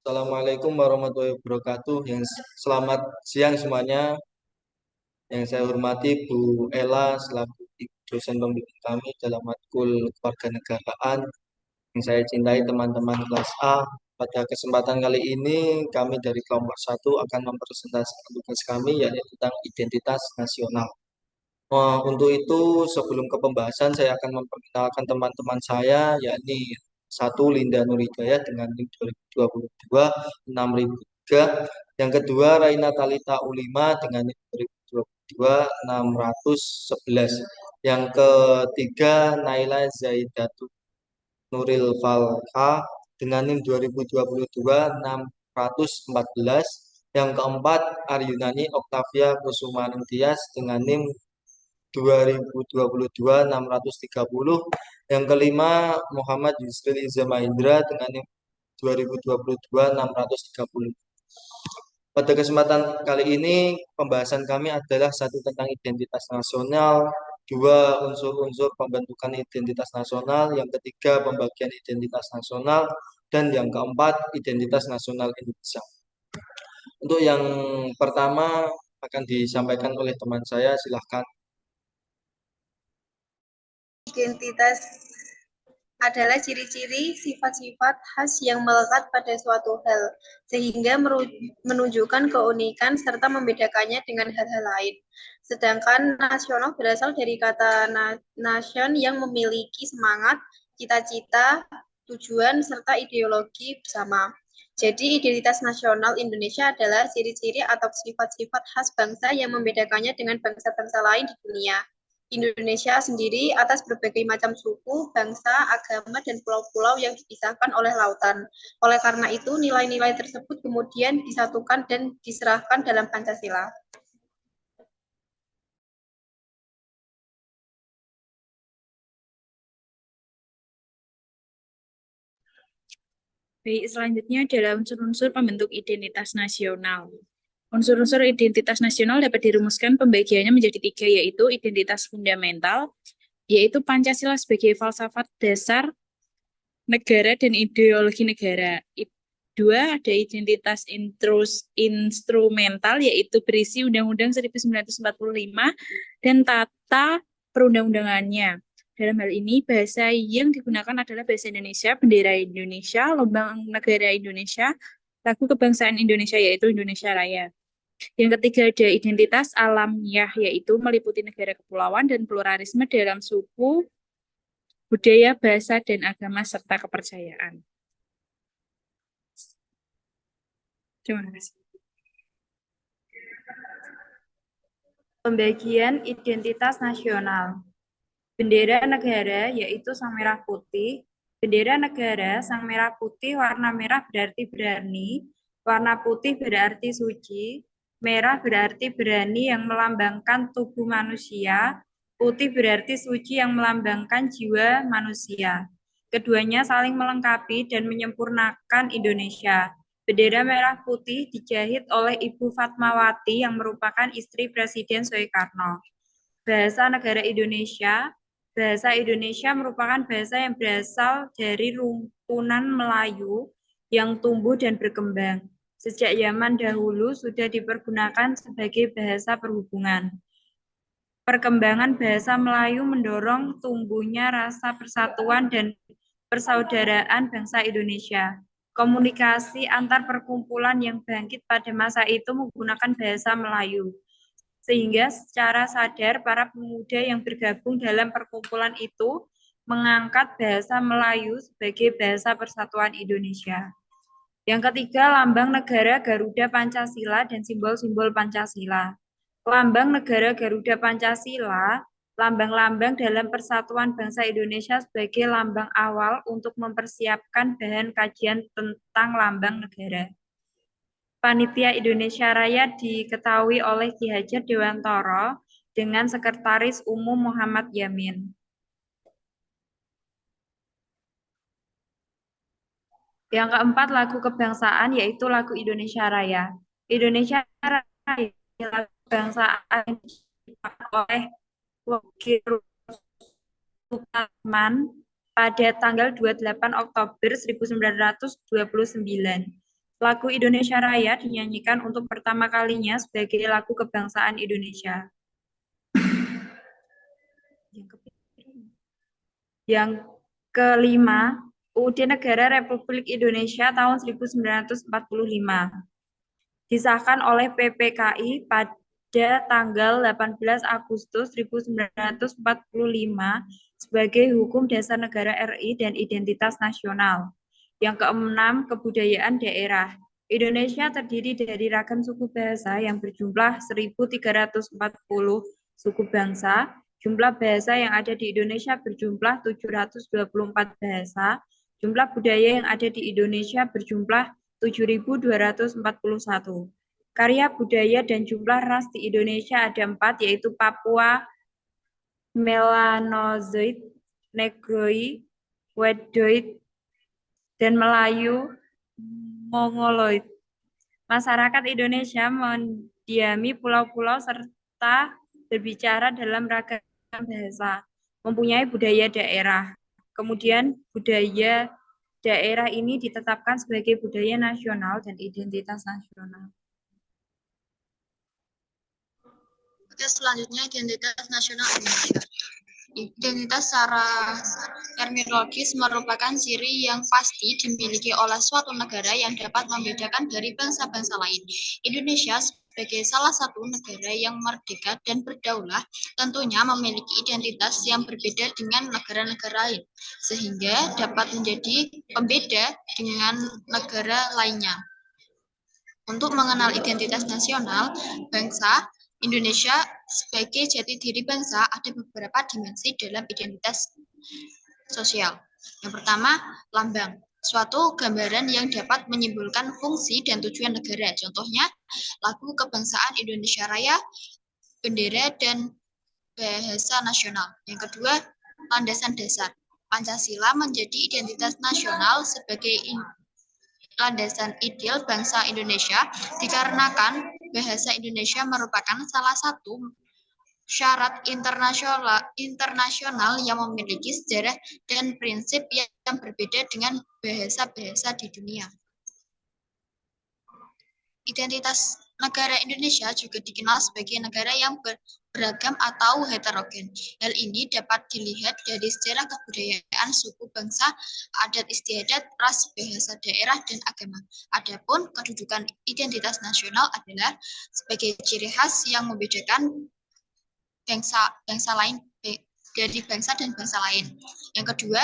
Assalamualaikum warahmatullahi wabarakatuh. Selamat siang semuanya. Yang saya hormati Bu Ella selaku dosen pembimbing kami dalam matkul kewarganegaraan. Yang saya cintai teman-teman kelas A. Pada kesempatan kali ini kami dari kelompok 1 akan mempresentasikan tugas kami yaitu tentang identitas nasional. Untuk itu sebelum ke pembahasan saya akan memperkenalkan teman-teman saya yakni satu Linda Nuridaya dengan NIM 2022 6003. Yang kedua Raina Talita Ulima dengan NIM 2022 611. Yang ketiga Naila Zaidatu Nuril Falka dengan NIM 2022 614. Yang keempat Aryunani Oktavia Kusumanung Tias dengan NIM 2022 630. Yang kelima Muhammad Yusril Iza Mahendra dengan NIM 2022 630. Pada kesempatan kali ini pembahasan kami adalah satu tentang identitas nasional, dua unsur-unsur pembentukan identitas nasional, yang ketiga pembagian identitas nasional, dan yang keempat identitas nasional Indonesia. Untuk yang pertama akan disampaikan oleh teman saya, silahkan. Identitas adalah ciri-ciri sifat-sifat khas yang melekat pada suatu hal, sehingga menunjukkan keunikan serta membedakannya dengan hal-hal lain. Sedangkan nasional berasal dari kata nation yang memiliki semangat, cita-cita, tujuan, serta ideologi bersama. Jadi identitas nasional Indonesia adalah ciri-ciri atau sifat-sifat khas bangsa yang membedakannya dengan bangsa-bangsa lain di dunia. Indonesia sendiri atas berbagai macam suku, bangsa, agama, dan pulau-pulau yang dipisahkan oleh lautan. Oleh karena itu, nilai-nilai tersebut kemudian disatukan dan diserahkan dalam Pancasila. Baik, selanjutnya adalah unsur-unsur pembentuk identitas nasional. Unsur-unsur identitas nasional dapat dirumuskan pembagiannya menjadi tiga, yaitu identitas fundamental, yaitu Pancasila sebagai falsafat dasar negara dan ideologi negara. Dua, ada identitas instrumental, yaitu berisi Undang-Undang 1945 dan tata perundang-undangannya. Dalam hal ini, bahasa yang digunakan adalah bahasa Indonesia, bendera Indonesia, lambang negara Indonesia, lagu kebangsaan Indonesia, yaitu Indonesia Raya. Yang ketiga ada identitas alamiah, yaitu meliputi negara kepulauan dan pluralisme dalam suku, budaya, bahasa, dan agama, serta kepercayaan. Terima kasih. Pembagian identitas nasional. Bendera negara yaitu sang merah putih. Bendera negara sang merah putih, warna merah berarti berani, warna putih berarti suci, merah berarti berani yang melambangkan tubuh manusia, putih berarti suci yang melambangkan jiwa manusia. Keduanya saling melengkapi dan menyempurnakan Indonesia. Bendera merah putih dijahit oleh Ibu Fatmawati yang merupakan istri Presiden Soekarno. Bahasa negara Indonesia. Bahasa Indonesia merupakan bahasa yang berasal dari rumpun Melayu yang tumbuh dan berkembang. Sejak zaman dahulu sudah dipergunakan sebagai bahasa perhubungan. Perkembangan bahasa Melayu mendorong tumbuhnya rasa persatuan dan persaudaraan bangsa Indonesia. Komunikasi antar perkumpulan yang bangkit pada masa itu menggunakan bahasa Melayu. Sehingga secara sadar para pemuda yang bergabung dalam perkumpulan itu mengangkat bahasa Melayu sebagai bahasa persatuan Indonesia. Yang ketiga, lambang negara Garuda Pancasila dan simbol-simbol Pancasila. Lambang negara Garuda Pancasila, lambang-lambang dalam persatuan bangsa Indonesia sebagai lambang awal untuk mempersiapkan bahan kajian tentang lambang negara. Panitia Indonesia Raya diketahui oleh Ki Hajar Dewantara dengan Sekretaris Umum Muhammad Yamin. Yang keempat, lagu kebangsaan yaitu lagu Indonesia Raya. Indonesia Raya lagu kebangsaan oleh Wakil Supratman pada tanggal 28 Oktober 1929. Lagu Indonesia Raya dinyanyikan untuk pertama kalinya sebagai lagu kebangsaan Indonesia. Yang kelima, UUD Negara Republik Indonesia tahun 1945. Disahkan oleh PPKI pada tanggal 18 Agustus 1945 sebagai Hukum Dasar Negara RI dan Identitas Nasional. Yang keenam, kebudayaan daerah. Indonesia terdiri dari ragam suku bahasa yang berjumlah 1.340 suku bangsa. Jumlah bahasa yang ada di Indonesia berjumlah 724 bahasa. Jumlah budaya yang ada di Indonesia berjumlah 7.241. Karya budaya dan jumlah ras di Indonesia ada 4, yaitu Papua, Melanozoid, Negroid, Wedoid, dan Melayu, Mongoloid. Masyarakat Indonesia mendiami pulau-pulau serta berbicara dalam ragam bahasa, mempunyai budaya daerah. Kemudian budaya daerah ini ditetapkan sebagai budaya nasional dan identitas nasional. Oke, selanjutnya identitas nasional Indonesia. Identitas secara terminologis merupakan ciri yang pasti dimiliki oleh suatu negara yang dapat membedakan dari bangsa-bangsa lain. Indonesia sebagai salah satu negara yang merdeka dan berdaulat tentunya memiliki identitas yang berbeda dengan negara-negara lain, sehingga dapat menjadi pembeda dengan negara lainnya. Untuk mengenal identitas nasional bangsa Indonesia sebagai jati diri bangsa, ada beberapa dimensi dalam identitas sosial. Yang pertama, lambang. Suatu gambaran yang dapat menyimpulkan fungsi dan tujuan negara. Contohnya, lagu kebangsaan Indonesia Raya, bendera, dan bahasa nasional. Yang kedua, landasan dasar. Pancasila menjadi identitas nasional sebagai landasan ideal bangsa Indonesia dikarenakan bahasa Indonesia merupakan salah satu syarat internasional yang memiliki sejarah dan prinsip yang berbeda dengan bahasa-bahasa di dunia. Identitas negara Indonesia juga dikenal sebagai negara yang beragam atau heterogen. Hal ini dapat dilihat dari sejarah kebudayaan suku bangsa, adat istiadat, ras, bahasa daerah, dan agama. Adapun kedudukan identitas nasional adalah sebagai ciri khas yang membedakan bangsa lain dari bangsa dan bangsa lain. Yang kedua,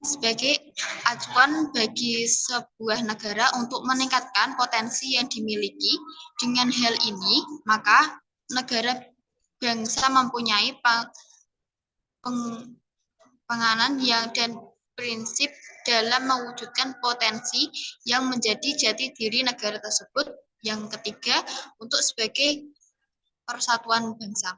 sebagai acuan bagi sebuah negara untuk meningkatkan potensi yang dimiliki. Dengan hal ini, maka negara bangsa mempunyai penganan dan prinsip dalam mewujudkan potensi yang menjadi jati diri negara tersebut. Yang ketiga, untuk sebagai persatuan bangsa.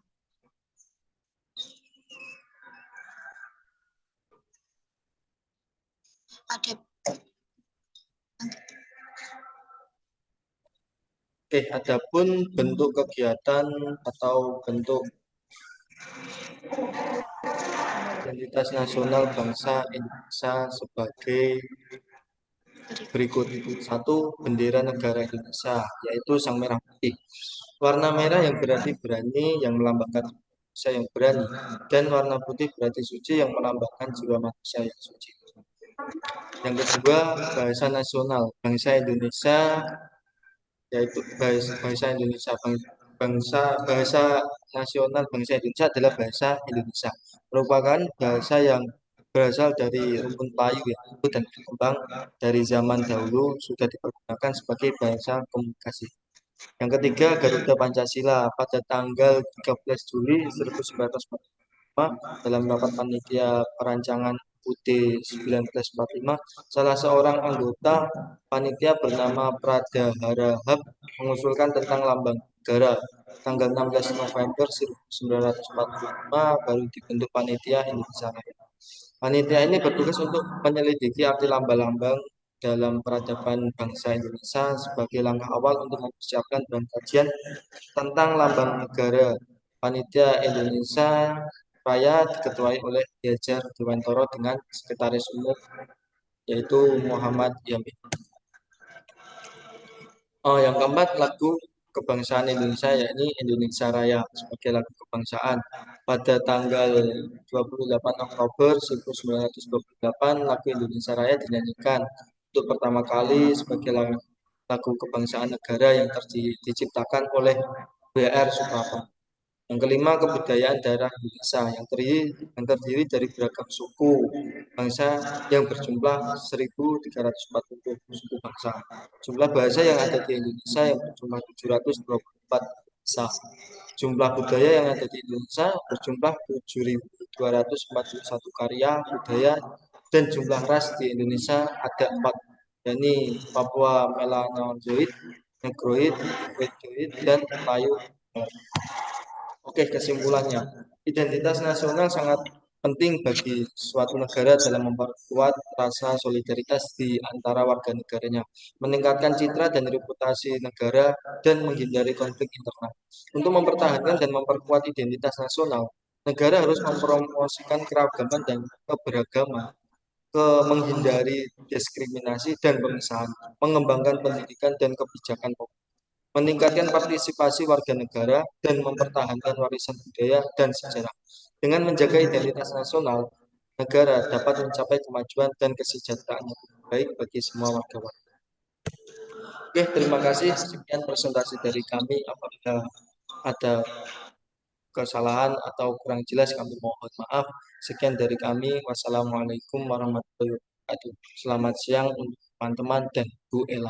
Adapun bentuk kegiatan atau bentuk identitas nasional bangsa Indonesia sebagai berikut. 1. Bendera negara Indonesia, yaitu sang merah putih. Warna merah yang berarti berani, yang melambangkan manusia yang berani, dan warna putih berarti suci, yang melambangkan jiwa manusia yang suci. Yang kedua, bahasa nasional bangsa Indonesia, yaitu bahasa Indonesia bahasa nasional bangsa Indonesia adalah bahasa Indonesia, merupakan bahasa yang berasal dari rumpun Melayu dan berkembang dari zaman dahulu, sudah dipergunakan sebagai bahasa komunikasi. Yang ketiga, Garuda Pancasila. Pada tanggal 13 Juli 1945 dalam rapat panitia perancangan UUD 1945, salah seorang anggota panitia bernama Pradharahap mengusulkan tentang lambang negara. Tanggal 16 November 1945 baru dibentuk panitia Indonesia Raya. Panitia ini bertugas untuk menyelidiki arti lambang-lambang dalam peradaban bangsa Indonesia sebagai langkah awal untuk mempersiapkan dan kajian tentang lambang negara. Panitia Indonesia Raya diketuai oleh Ki Hajar Dewantara dengan sekretaris umum yaitu Muhammad Yamin. Oh, yang keempat lagu kebangsaan Indonesia yakni Indonesia Raya sebagai lagu kebangsaan. Pada tanggal 28 Oktober 1928 lagu Indonesia Raya dinyanyikan untuk pertama kali sebagai lagu kebangsaan negara yang diciptakan oleh B.R. Supratman. Yang kelima, kebudayaan daerah Indonesia yang terdiri dari beragam suku bangsa yang berjumlah 1.340 suku bangsa. Jumlah bahasa yang ada di Indonesia yang berjumlah 724 bahasa. Jumlah budaya yang ada di Indonesia berjumlah 7.241 karya budaya dan jumlah ras di Indonesia ada 4, yakni Papua Melanozoid, Negroid, Wedoid, dan Melayu. Oke, kesimpulannya, identitas nasional sangat penting bagi suatu negara dalam memperkuat rasa solidaritas di antara warga negaranya, meningkatkan citra dan reputasi negara, dan menghindari konflik internal. Untuk mempertahankan dan memperkuat identitas nasional, negara harus mempromosikan keragaman dan keberagaman, menghindari diskriminasi dan pemisahan, mengembangkan pendidikan dan kebijakan publik, meningkatkan partisipasi warga negara, dan mempertahankan warisan budaya dan sejarah. Dengan menjaga identitas nasional, negara dapat mencapai kemajuan dan kesejahteraan yang lebih baik bagi semua warga. Oke, terima kasih. Sekian presentasi dari kami. Apabila ada kesalahan atau kurang jelas, kami mohon maaf. Sekian dari kami. Wassalamualaikum warahmatullahi wabarakatuh. Selamat siang untuk teman-teman dan Bu Ella.